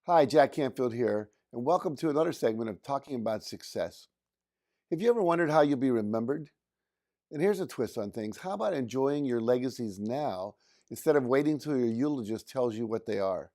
Hi, Jack Canfield here, and welcome to another segment of Talking About Success. Have you ever wondered how you'll be remembered? And here's a twist on things. How about enjoying your legacies now instead of waiting till your eulogist tells you what they are?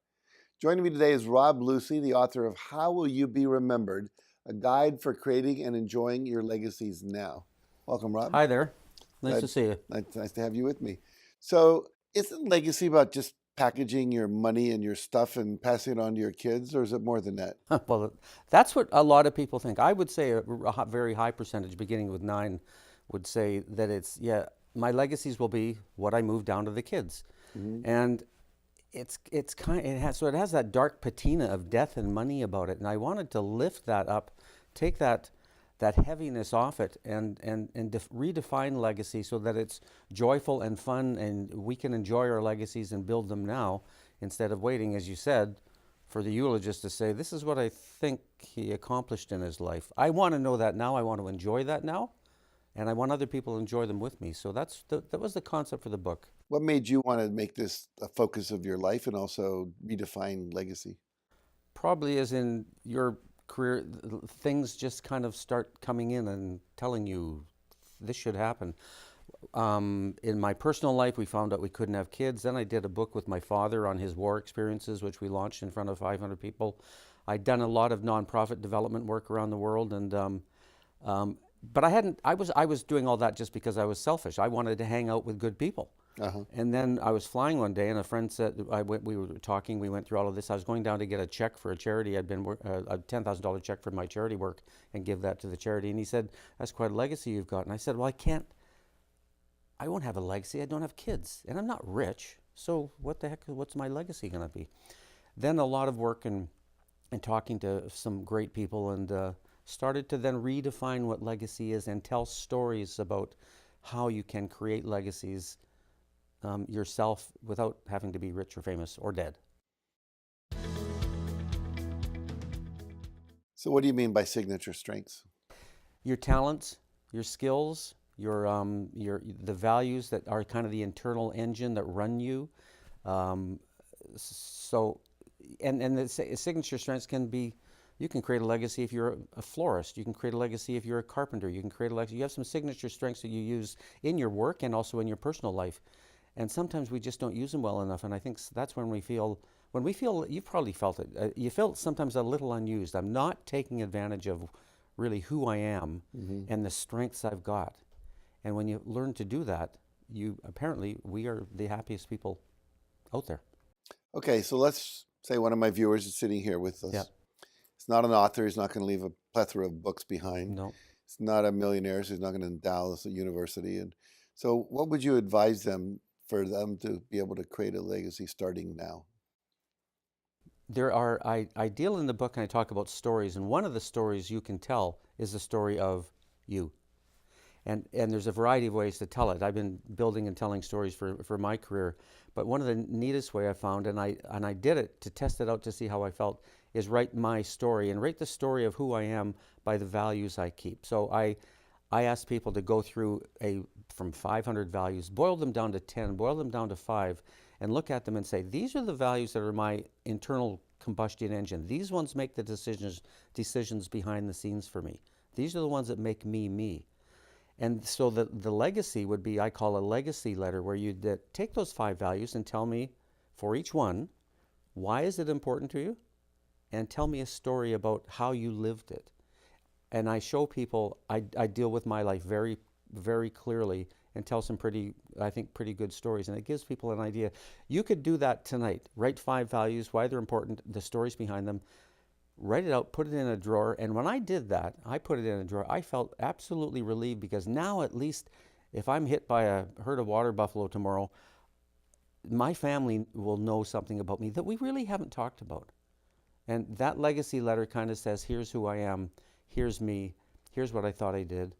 Joining me today is Robb, the author of How Will You Be Remembered? A Guide for Creating and Enjoying Your Legacies Now. Welcome, Robb. Hi there. Nice to Glad, see you. nice to have you with me. So, isn't legacy about just packaging your money and your stuff and passing it on to your kids, or is it more than that? Well, that's what a lot of people think. I would say a very high percentage, beginning with nine, would say that yeah, my legacies will be what I move down to the kids. Mhm. And it has that dark patina of death and money about it. And I wanted to lift that up, take that heaviness off it and redefine legacy so that it's joyful and fun and we can enjoy our legacies and build them now instead of waiting, as you said, for the eulogist to say, this is what I think he accomplished in his life. I want to know that now. I want to enjoy that now. And I want other people to enjoy them with me. So that was the concept for the book. What made you want to make this a focus of your life and also redefine legacy? Probably as in your career, things just kind of start coming in and telling you this should happen. In my personal life, we found out we couldn't have kids. Then I did a book with my father on his war experiences, which we launched in front of 500 people. I'd done a lot of nonprofit development work around the world, and but I hadn't. I was doing all that just because I was selfish. I wanted to hang out with good people. Uh-huh. And then I was flying one day, and a friend said, we were talking, we went through all of this. I was going down to get a check for a charity. I'd been a $10,000 check for my charity work and give that to the charity. And he said, that's quite a legacy you've got. And I said, well, I won't have a legacy. I don't have kids, and I'm not rich. So what's my legacy going to be? Then a lot of work and talking to some great people and started to then redefine what legacy is and tell stories about how you can create legacies yourself without having to be rich or famous or dead. So, what do you mean by signature strengths? Your talents, your skills, the values that are kind of the internal engine that run you. Um, so, and the signature strengths can be. You can create a legacy if you're a florist. You can create a legacy if you're a carpenter. You can create a legacy. You have some signature strengths that you use in your work and also in your personal life. And sometimes we just don't use them well enough. And I think that's when we feel, you've probably felt it, you feel sometimes a little unused. I'm not taking advantage of really who I am Hmm. and the strengths I've got. And when you learn to do that, we are the happiest people out there. Okay, so let's say one of my viewers is sitting here with Yeah. us. He's not an author. He's not going to leave a plethora of books behind. No. He's not a millionaire. So he's not going to endow us at university. And so, what would you advise them for them to be able to create a legacy starting now? I deal in the book and I talk about stories, and one of the stories you can tell is the story of you. And there's a variety of ways to tell it. I've been building and telling stories for my career, but one of the neatest way I found, and I did it to test it out to see how I felt, is write my story and write the story of who I am by the values I keep. So I asked people to go through from 500 values, boil them down to 10, boil them down to 5, and look at them and say, these are the values that are my internal combustion engine. These ones make the decisions behind the scenes for me. These are the ones that make me me. And so the legacy would be, I call a legacy letter, where you take those 5 values and tell me for each one, why is it important to you? And tell me a story about how you lived it. And I show people, I deal with my life very, very clearly and tell some I think, pretty good stories. And it gives people an idea. You could do that tonight. Write 5 values, why they're important, the stories behind them. Write it out, put it in a drawer. And when I did that, I put it in a drawer. I felt absolutely relieved because now at least if I'm hit by a herd of water buffalo tomorrow, my family will know something about me that we really haven't talked about. And that legacy letter kind of says, here's who I am, here's me, here's what I thought I did.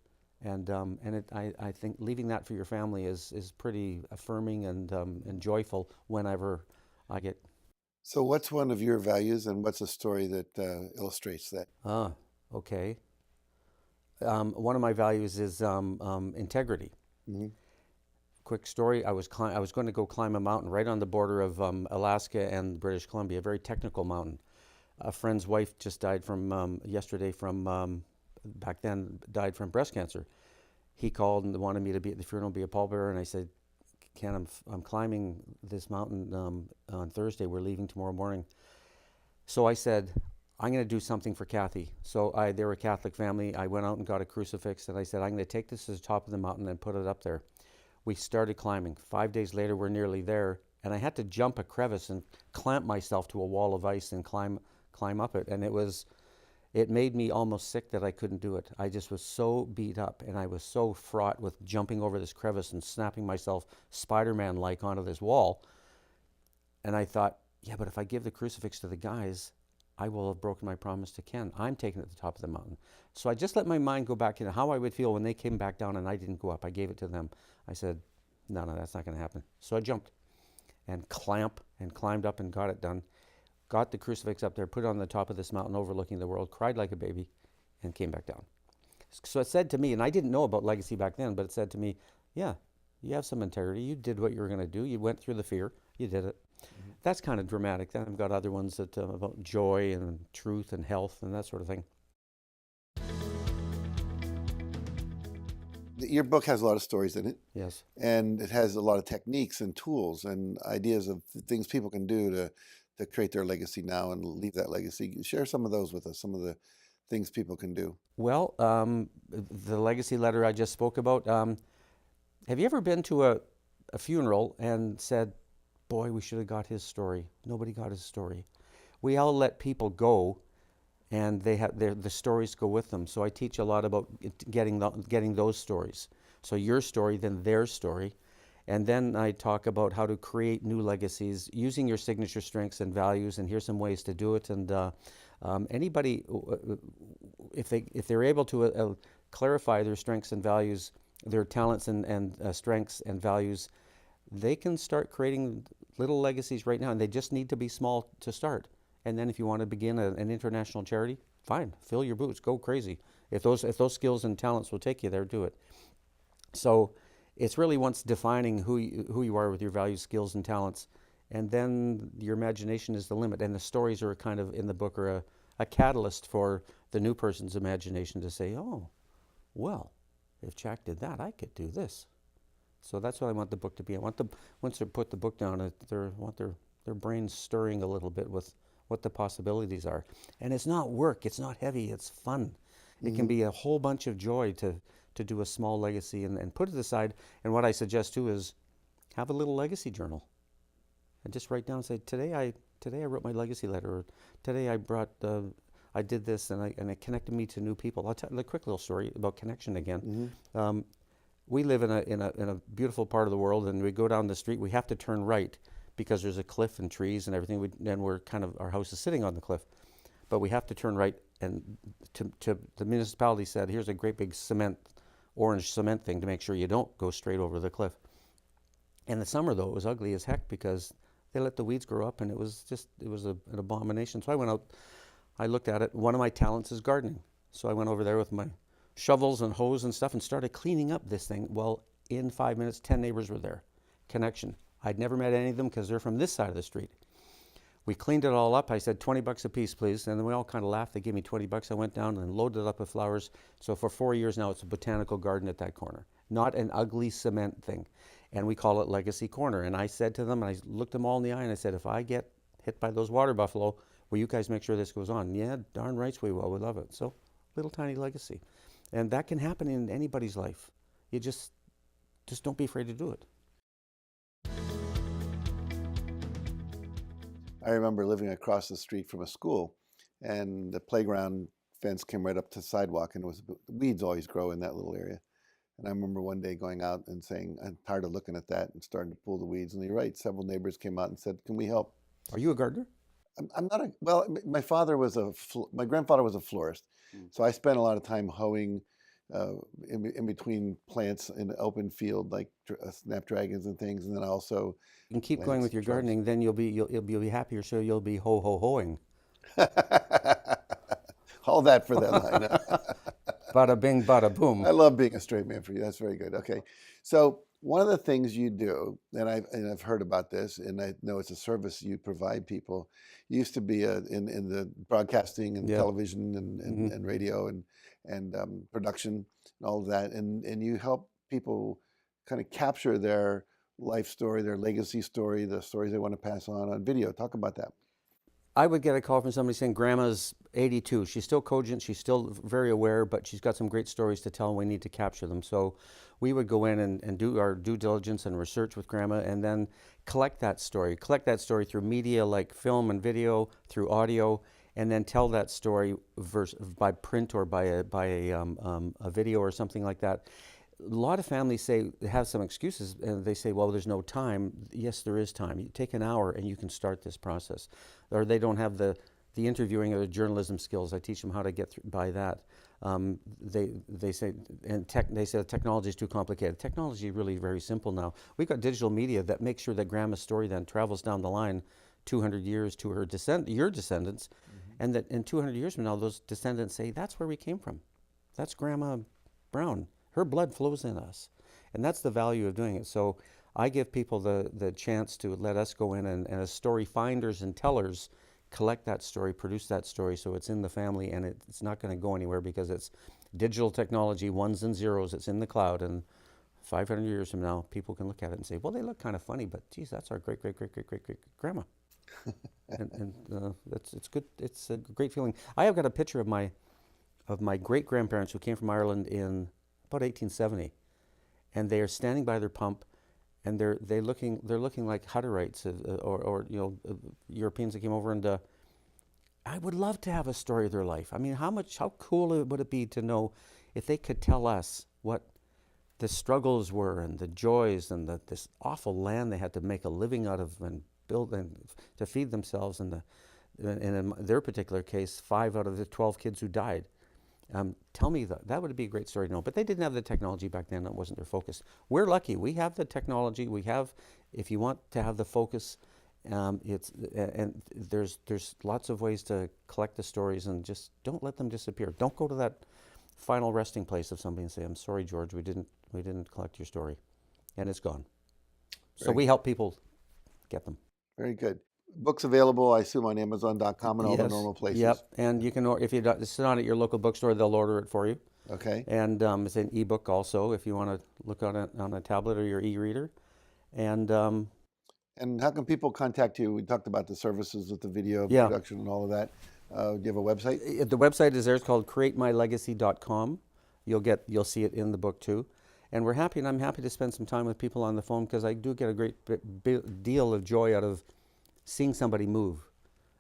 I think leaving that for your family is pretty affirming and joyful whenever I get. So, what's one of your values, and what's a story that illustrates that? Okay. One of my values is integrity. Hmm. Quick story: I was going to go climb a mountain right on the border of Alaska and British Columbia, a very technical mountain. A friend's wife just died from yesterday from back then died from breast cancer. He called and wanted me to be at the funeral, be a pallbearer, and I said, "Ken, I'm climbing this mountain on Thursday. We're leaving tomorrow morning." So I said, "I'm going to do something for Kathy." So they were a Catholic family. I went out and got a crucifix, and I said, "I'm going to take this to the top of the mountain and put it up there." We started climbing. 5 days later, we're nearly there, and I had to jump a crevice and clamp myself to a wall of ice and climb up it. And it made me almost sick that I couldn't do it. I just was so beat up, and I was so fraught with jumping over this crevice and snapping myself Spider-Man-like onto this wall. And I thought, yeah, but if I give the crucifix to the guys, I will have broken my promise to Ken. I'm taking it to the top of the mountain. So I just let my mind go back into how I would feel when they came back down and I didn't go up. I gave it to them. I said, no, that's not going to happen. So I jumped and climbed up and got it done. Got the crucifix up there, put it on the top of this mountain overlooking the world, cried like a baby, and came back down. So it said to me, and I didn't know about legacy back then, but it said to me, yeah, you have some integrity. You did what you were going to do. You went through the fear. You did it. Mm-hmm. That's kind of dramatic. Then I've got other ones that about joy and truth and health and that sort of thing. Your book has a lot of stories in it. Yes. And it has a lot of techniques and tools and ideas of things people can do to create their legacy now and leave that legacy. Share some of those with us, some of the things people can do. Well, the legacy letter I just spoke about, have you ever been to a funeral and said, boy, we should have got his story? Nobody got his story. We all let people go, and they have the stories go with them. So I teach a lot about getting those stories. So your story, then their story. And then I talk about how to create new legacies using your signature strengths and values, and here's some ways to do it. And anybody, if they're able to clarify their strengths and values, their talents and strengths and values, they can start creating little legacies right now, and they just need to be small to start. And then if you want to begin an international charity, fine, fill your boots, go crazy. If those skills and talents will take you there, do it. So it's really once defining who you are with your values, skills, and talents, and then your imagination is the limit. And the stories are kind of in the book are a catalyst for the new person's imagination to say, oh, well, if Jack did that, I could do this. So that's what I want the book to be. I want once they put the book down, I want their brains stirring a little bit with what the possibilities are. And it's not work, it's not heavy, it's fun. It can be a whole bunch of joy to do a small legacy and put it aside. And what I suggest too is have a little legacy journal. And just write down, say, today I wrote my legacy letter, or today I did this and it connected me to new people. I'll tell you a quick little story about connection again. Mm-hmm. We live in a beautiful part of the world, and we go down the street, we have to turn right because there's a cliff and trees and everything, and our house is sitting on the cliff. But we have to turn right, and the municipality said, here's a great big orange cement thing to make sure you don't go straight over the cliff. In the summer, though, it was ugly as heck because they let the weeds grow up, and it was an abomination. So I went out, I looked at it. One of my talents is gardening. So I went over there with my shovels and hose and stuff and started cleaning up this thing. Well, in 5 minutes, 10 neighbors were there. Connection. I'd never met any of them because they're from this side of the street. We cleaned it all up. I said, $20 a piece, please. And then we all kind of laughed. They gave me $20. I went down and loaded it up with flowers. So for 4 years now, it's a botanical garden at that corner. Not an ugly cement thing. And we call it Legacy Corner. And I said to them, and I looked them all in the eye, and I said, if I get hit by those water buffalo, will you guys make sure this goes on? Yeah, darn rights we will. We love it. So little tiny legacy. And that can happen in anybody's life. You just don't be afraid to do it. I remember living across the street from a school, and the playground fence came right up to the sidewalk, and weeds always grow in that little area. And I remember one day going out and saying, I'm tired of looking at that, and starting to pull the weeds. And you're right, several neighbors came out and said, can we help? Are you a gardener? I'm not well, my grandfather was a florist. So I spent a lot of time hoeing in between plants in the open field, like snapdragons and things. And then I also you can keep going with your gardening, then you'll be happier, so you'll be hoeing. All that for that line. Bada bing, bada boom. I love being a straight man for you. That's very good. Okay. So One of the things you do, and I've heard about this, and I know it's a service you provide people. You used to be in the broadcasting and Yeah. television Hmm. and radio and production and all of that, and you help people kind of capture their life story, their legacy story, the stories they want to pass on video. Talk about that. I would get a call from somebody saying, Grandma's 82. She's still cogent. She's still very aware, but she's got some great stories to tell, and we need to capture them. So we would go in and do our due diligence and research with Grandma and then collect that story. Collect that story through media like film and video, through audio, and then tell that story by print or by a video or something like that. A lot of families say they have some excuses and they say, well, there's no time. Yes, there is time. You take an hour and you can start this process. Or they don't have the interviewing or the journalism skills. I teach them how to get through by that. They say they say the technology is too complicated. Technology is really very simple now. We've got digital media that makes sure that Grandma's story then travels down the line 200 years to your descendants, and that in 200 years from now, those descendants say, that's where we came from. That's Grandma Brown. Her blood flows in us. And that's the value of doing it. So I give people the chance to let us go in and as story finders and tellers, collect that story, produce that story so it's in the family and it's not going to go anywhere because it's digital technology, ones and zeros, it's in the cloud. And 500 years from now, people can look at it and say, well, they look kind of funny, but geez, that's our great, great, great, great, great, great grandma. And it's good. It's a great feeling. I have got a picture of my great grandparents who came from Ireland in about 1870, and they are standing by their pump, and they're looking like Hutterites or Europeans that came over, and I would love to have a story of their life. I mean, how cool would it be to know if they could tell us what the struggles were and the joys and this awful land they had to make a living out of and build and to feed themselves and in their particular case, 5 out of the 12 kids who died. Tell me that would be a great story to know. But they didn't have the technology back then. That wasn't their focus. We're lucky. We have the technology. We have, if you want to have the focus, it's and there's lots of ways to collect the stories and just don't let them disappear. Don't go to that final resting place of somebody and say, "I'm sorry, George, we didn't collect your story," and it's gone. So Very, we help people get them. very good. Books available, I assume, on Amazon.com and all the Yes. normal places. Yep. And you can, if it's not at your local bookstore, they'll order it for you. Okay. And it's an ebook also if you want to look on it on a tablet or your e-reader. And And how can people contact you? We talked about the services with the video yeah, production and all of that. Do you have a website? the website is there. It's called createmylegacy.com. You'll see it in the book too. And I'm happy to spend some time with people on the phone because I do get a great deal of joy out of seeing somebody move,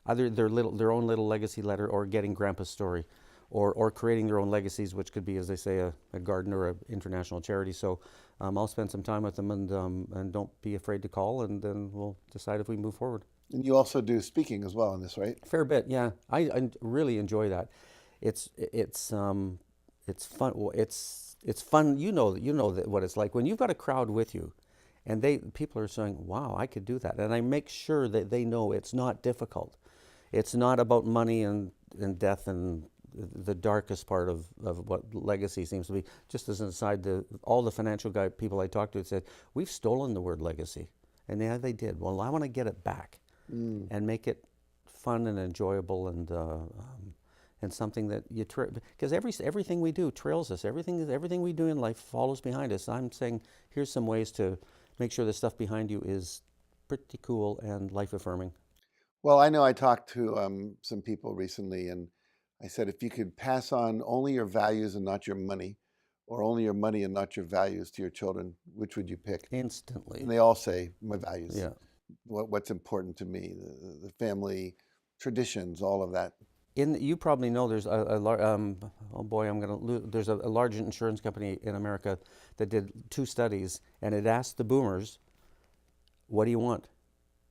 either their own little legacy letter or getting Grandpa's story, or creating their own legacies, which could be, as they say, a garden or an international charity. So I'll spend some time with them and don't be afraid to call, and then we'll decide if we move forward. And you also do speaking as well in this, right? Fair bit, yeah. I really enjoy that. It's fun. It's fun. You know that what it's like when you've got a crowd with you, and people are saying, "Wow, I could do that," and I make sure that they know it's not difficult. It's not about money and death and the darkest part of what legacy seems to be. Just as an aside, all the financial people I talked to said, we've stolen the word legacy. And yeah, they did. Well, I want to get it back and make it fun and enjoyable and something that because everything we do trails us. Everything we do in life follows behind us. I'm saying here's some ways to make sure the stuff behind you is pretty cool and life affirming. Well, I know I talked to some people recently, and I said, if you could pass on only your values and not your money, or only your money and not your values to your children, which would you pick? And Instantly. they all say, my values, Yeah. what's important to me, the family, traditions, all of that. You probably know there's oh boy, I'm gonna lose. There's a large insurance company in America that did 2 studies, and it asked the boomers, "What do you want?"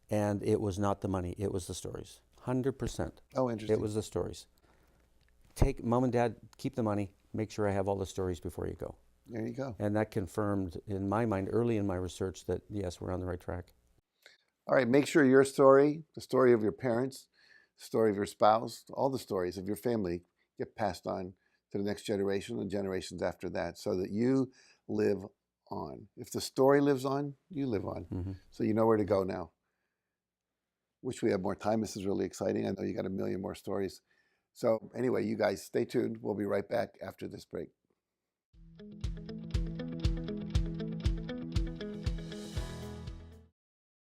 And it was not the money; it was the stories. 100%. Oh, It interesting. was the stories. Take mom and dad, keep the money. Make sure I have all the stories before you go. There you go. And that confirmed in my mind early in my research that yes, we're on the right track. All right, make sure your story, the story of your parents, the story of your spouse, all the stories of your family get passed on to the next generation and generations after that so that you live on. If the story lives on, you live on. Mm-hmm. So you know where to go now. Wish we had more time. This is really exciting. I know you got a million more stories. So anyway, you guys stay tuned. We'll be right back after this break.